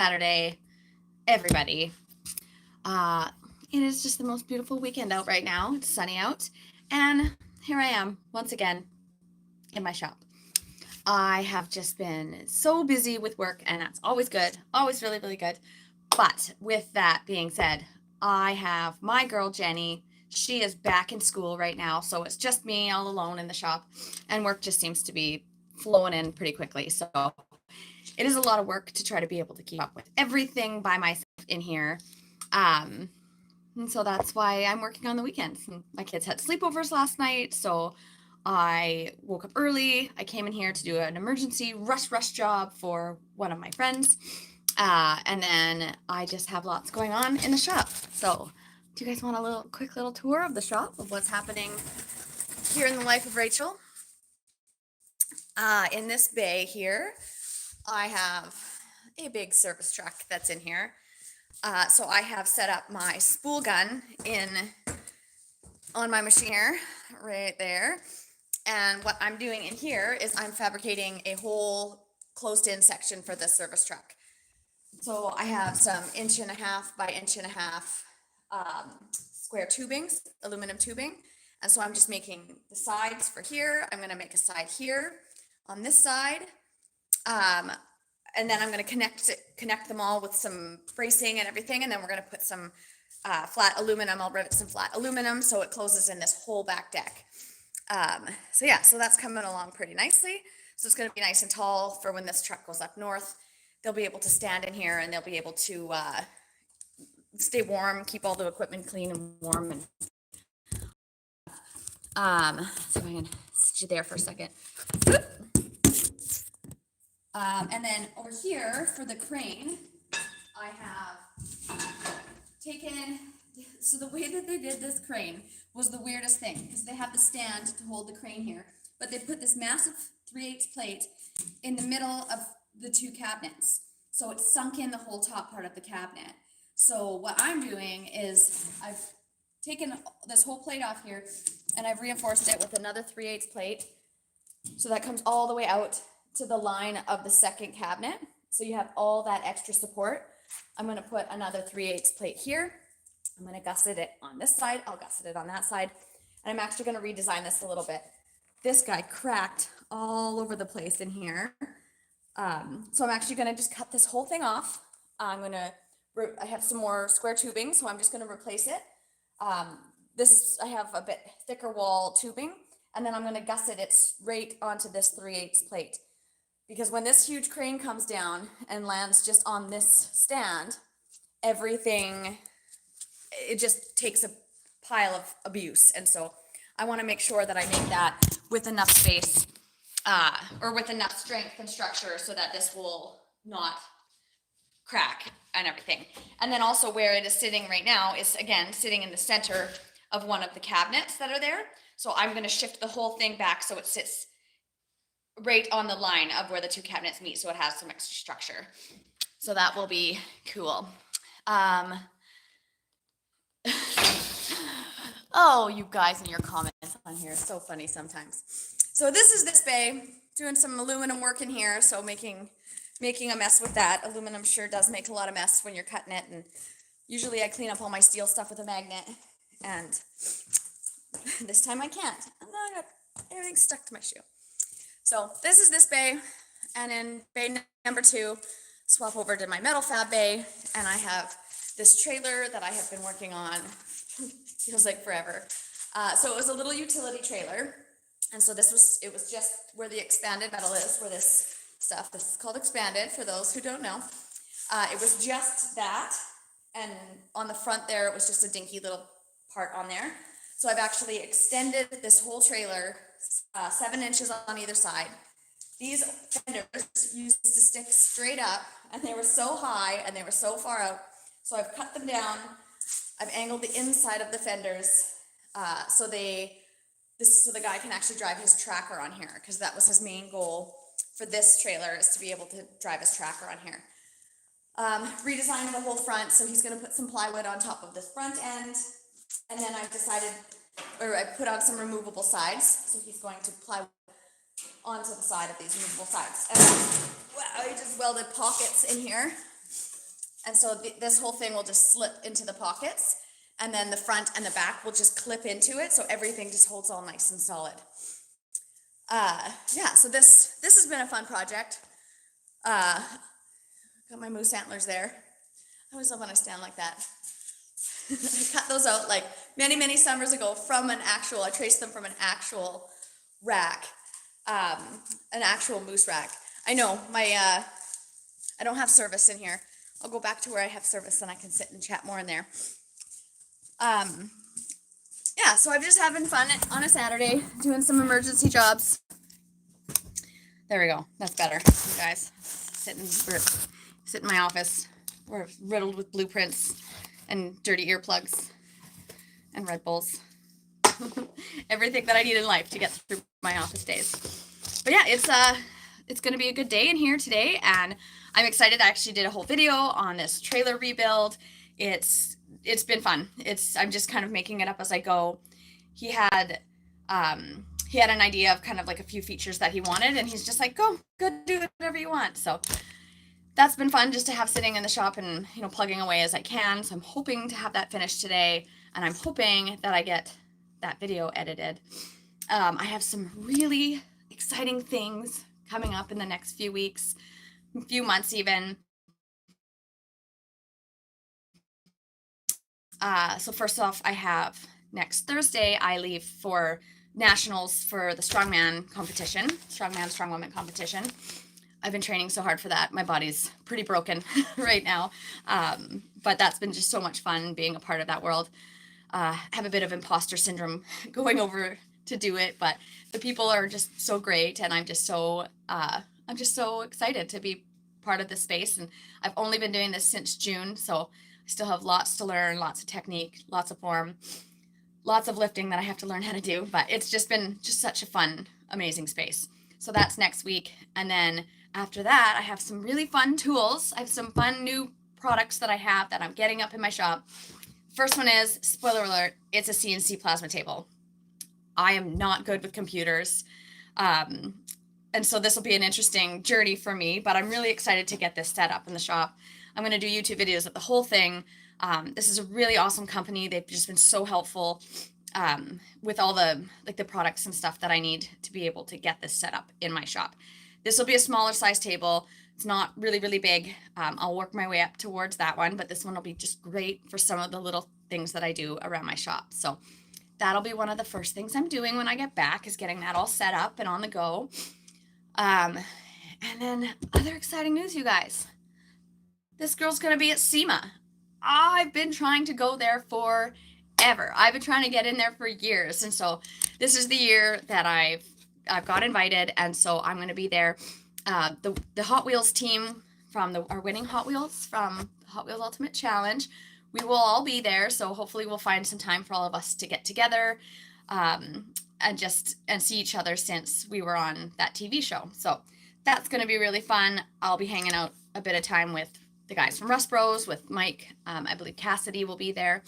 Saturday, everybody. Uh, it is just the most beautiful weekend out right now. It's sunny out. And here I am once again in my shop. I have just been so busy with work, and that's always good, always really, really good. But with that being said, I have my girl Jenny. She is back in school right now, so it's just me all alone in the shop, and work just seems to be flowing in pretty quickly. So it is a lot of work to try to be able to keep up with everything by myself in here. Um, and so that's why I'm working on the weekends. My kids had sleepovers last night, so I woke up early. I came in here to do an emergency rush job for one of my friends. And then I just have lots going on in the shop. So, do you guys want a quick little tour of the shop of what's happening here in the life of Rachel? In this bay here, I have a big service truck that's in here. So I have set up my spool gun on my machine here, right there. And what I'm doing in here is I'm fabricating a whole closed-in section for this service truck. So I have some 1.5 by 1.5 square tubings, aluminum tubing. And so I'm just making the sides for here. I'm going to make a side here on this side. And then I'm going to connect them all with some bracing and everything. And then we're going to put some flat aluminum. I'll rivet some flat aluminum so it closes in this whole back deck. So that's coming along pretty nicely. So it's going to be nice and tall for when this truck goes up north. They'll be able to stand in here and they'll be able to stay warm, keep all the equipment clean and warm. So I'm going to sit you there for a second. And then over here for the crane, I have taken, so the way that they did this crane was the weirdest thing, because they have the stand to hold the crane here, but they put this massive 3/8 plate in the middle of the two cabinets. So it's sunk in the whole top part of the cabinet. So what I'm doing is I've taken this whole plate off here and I've reinforced it with another 3/8 plate. So that comes all the way out to the line of the second cabinet. So you have all that extra support. I'm going to put another 3/8 plate here. I'm going to gusset it on this side. I'll gusset it on that side. And I'm actually going to redesign this a little bit. This guy cracked all over the place in here. So I'm actually going to just cut this whole thing off. I have some more square tubing, so I'm just going to replace it. I have a bit thicker wall tubing, and then I'm going to gusset it right onto this 3/8 plate. Because when this huge crane comes down and lands just on this stand, everything, it just takes a pile of abuse. And so I want to make sure that I make that with enough space or with enough strength and structure so that this will not crack and everything. And then also where it is sitting right now is, again, sitting in the center of one of the cabinets that are there. So I'm going to shift the whole thing back so it sits right on the line of where the two cabinets meet, so it has some extra structure. So that will be cool. Oh, you guys and your comments on here, so funny sometimes. So this is this bay, doing some aluminum work in here, so making a mess with that. Aluminum sure does make a lot of mess when you're cutting it, and usually I clean up all my steel stuff with a magnet, and this time I can't. And I got everything stuck to my shoe. So this is this bay, and in bay number 2, swap over to my metal fab bay, and I have this trailer that I have been working on, feels like forever. So it was a little utility trailer, and so it was just where the expanded metal is, where this is called expanded, for those who don't know. It was just that, and on the front there, it was just a dinky little part on there. So I've actually extended this whole trailer 7 inches on either side. These fenders used to stick straight up, and they were so high and they were so far out. So I've cut them down. I've angled the inside of the fenders so the guy can actually drive his tracker on here, because that was his main goal for this trailer, is to be able to drive his tracker on here. Redesigned the whole front, so he's going to put some plywood on top of this front end, and then I put on some removable sides, so he's going to plywood onto the side of these removable sides. And wow, I just welded pockets in here And so this whole thing will just slip into the pockets, and then the front and the back will just clip into it, so everything just holds all nice and solid. Yeah, so this has been a fun project. Got my moose antlers there. I always love when I stand like that. I cut those out like many summers ago from I traced them from an actual rack, an actual moose rack. I know, I don't have service in here. I'll go back to where I have service and I can sit and chat more in there. Yeah, so I'm just having fun on a Saturday, doing some emergency jobs. There we go. That's better, you guys. Sit in my office. We're riddled with blueprints and dirty earplugs and Red Bulls. Everything that I need in life to get through my office days. But yeah, it's going to be a good day in here today, and I'm excited. I actually did a whole video on this trailer rebuild. It's been fun. I'm just kind of making it up as I go. He had an idea of kind of like a few features that he wanted, and he's just like, go do whatever you want. So that's been fun just to have sitting in the shop and, you know, plugging away as I can. So I'm hoping to have that finished today, and I'm hoping that I get that video edited. I have some really exciting things coming up in the next few weeks, few months even. So first off, I have next Thursday, I leave for nationals for the strongman strongwoman competition. I've been training so hard for that. My body's pretty broken right now. But that's been just so much fun being a part of that world. Have a bit of imposter syndrome going over to do it, but the people are just so great, and I'm just so excited to be part of this space. And I've only been doing this since June, so I still have lots to learn, lots of technique, lots of form, lots of lifting that I have to learn how to do. But it's just been such a fun, amazing space. So that's next week, and then after that, I have some really fun tools. I have some fun new products that I have that I'm getting up in my shop. First one is, spoiler alert, it's a CNC plasma table. I am not good with computers. And so this will be an interesting journey for me, but I'm really excited to get this set up in the shop. I'm going to do YouTube videos of the whole thing. This is a really awesome company. They've just been so helpful with all the products and stuff that I need to be able to get this set up in my shop. This will be a smaller size table. It's not really big. I'll work my way up towards that one, but this one will be just great for some of the little things that I do around my shop. So that'll be one of the first things I'm doing when I get back, is getting that all set up and on the go. And then other exciting news, you guys. This girl's going to be at SEMA. I've been trying to go there forever. I've been trying to get in there for years. And so this is the year that I've got invited, and so I'm going to be there. The Hot Wheels team from our winning Hot Wheels from Hot Wheels Ultimate Challenge, we will all be there. So hopefully we'll find some time for all of us to get together and see each other, since we were on that TV show. So that's going to be really fun. I'll be hanging out a bit of time with the guys from Rust Bros, with Mike. I believe Cassidy will be there.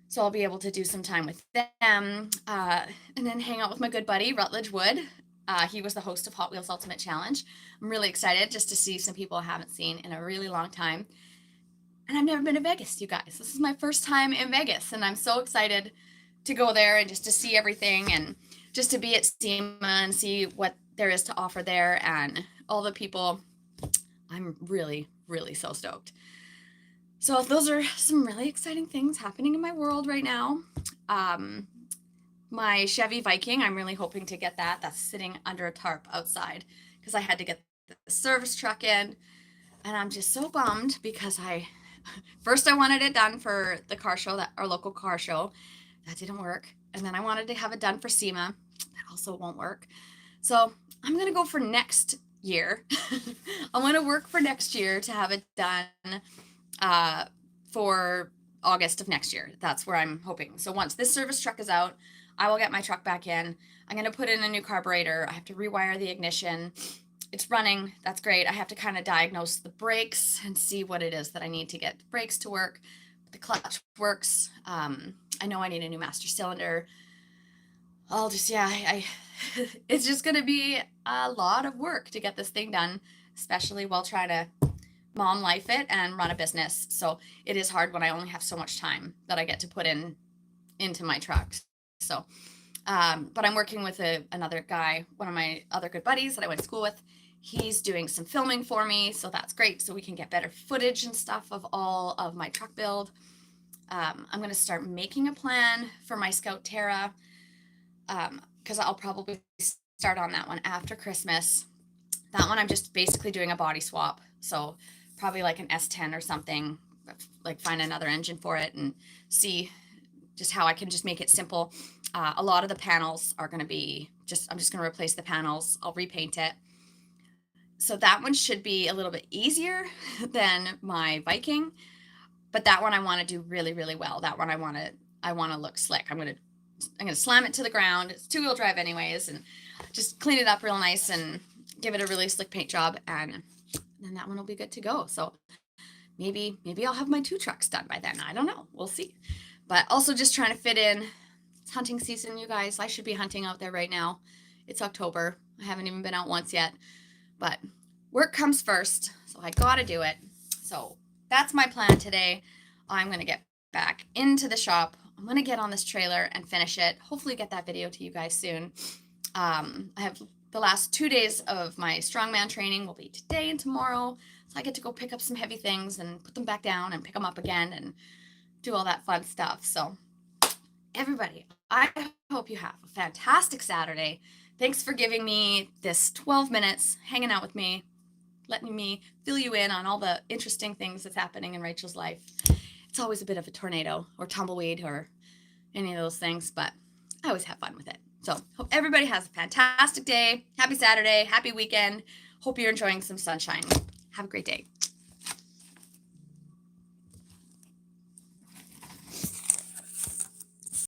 So I'll be able to do some time with them, and then hang out with my good buddy, Rutledge Wood. He was the host of Hot Wheels Ultimate Challenge. I'm really excited just to see some people I haven't seen in a really long time. And I've never been to Vegas, you guys. This is my first time in Vegas, and I'm so excited to go there and just to see everything, and just to be at SEMA and see what there is to offer there, and all the people. I'm really so stoked. So those are some really exciting things happening in my world right now. My Chevy Viking, I'm really hoping to get that. That's sitting under a tarp outside because I had to get the service truck in, and I'm just so bummed because first I wanted it done for the car show, our local car show. That didn't work. And then I wanted to have it done for SEMA. That also won't work. So I'm going to go for next year. I'm going to work for next year to have it done for August of next year. That's where I'm hoping. So once this service truck is out, I will get my truck back in. I'm going to put in a new carburetor. I have to rewire the ignition. It's running. That's great. I have to kind of diagnose the brakes and see what it is that I need to get the brakes to work. The clutch works. I know I need a new master cylinder. It's just going to be a lot of work to get this thing done, especially while trying to mom life it and run a business. So it is hard when I only have so much time that I get to put into my truck. So, but I'm working with another guy, one of my other good buddies that I went to school with. He's doing some filming for me, so that's great. So we can get better footage and stuff of all of my truck build. I'm going to start making a plan for my Scout Terra because I'll probably start on that one after Christmas. That one I'm just basically doing a body swap. So probably like an S10 or something, like find another engine for it and see just how I can just make it simple. A lot of the panels are going to be I'm just going to replace the panels. I'll repaint it. So that one should be a little bit easier than my Viking, but that one I want to do really, really well. That one I want to look slick. I'm gonna slam it to the ground. It's 2-wheel drive anyways, and just clean it up real nice and give it a really slick paint job, and then that one will be good to go. So maybe I'll have my 2 trucks done by then. I don't know. We'll see. But also just trying to fit in. It's hunting season, you guys. I should be hunting out there right now. It's October. I haven't even been out once yet. But work comes first, so I gotta do it. So that's my plan today. I'm gonna get back into the shop. I'm gonna get on this trailer and finish it. Hopefully, get that video to you guys soon. I have the last 2 days of my strongman training will be today and tomorrow. So I get to go pick up some heavy things and put them back down and pick them up again and do all that fun stuff. So, everybody, I hope you have a fantastic Saturday. Thanks for giving me this 12 minutes hanging out with me, letting me fill you in on all the interesting things that's happening in Rachel's life. It's always a bit of a tornado or tumbleweed or any of those things, but I always have fun with it. So, hope everybody has a fantastic day. Happy Saturday. Happy weekend. Hope you're enjoying some sunshine. Have a great day.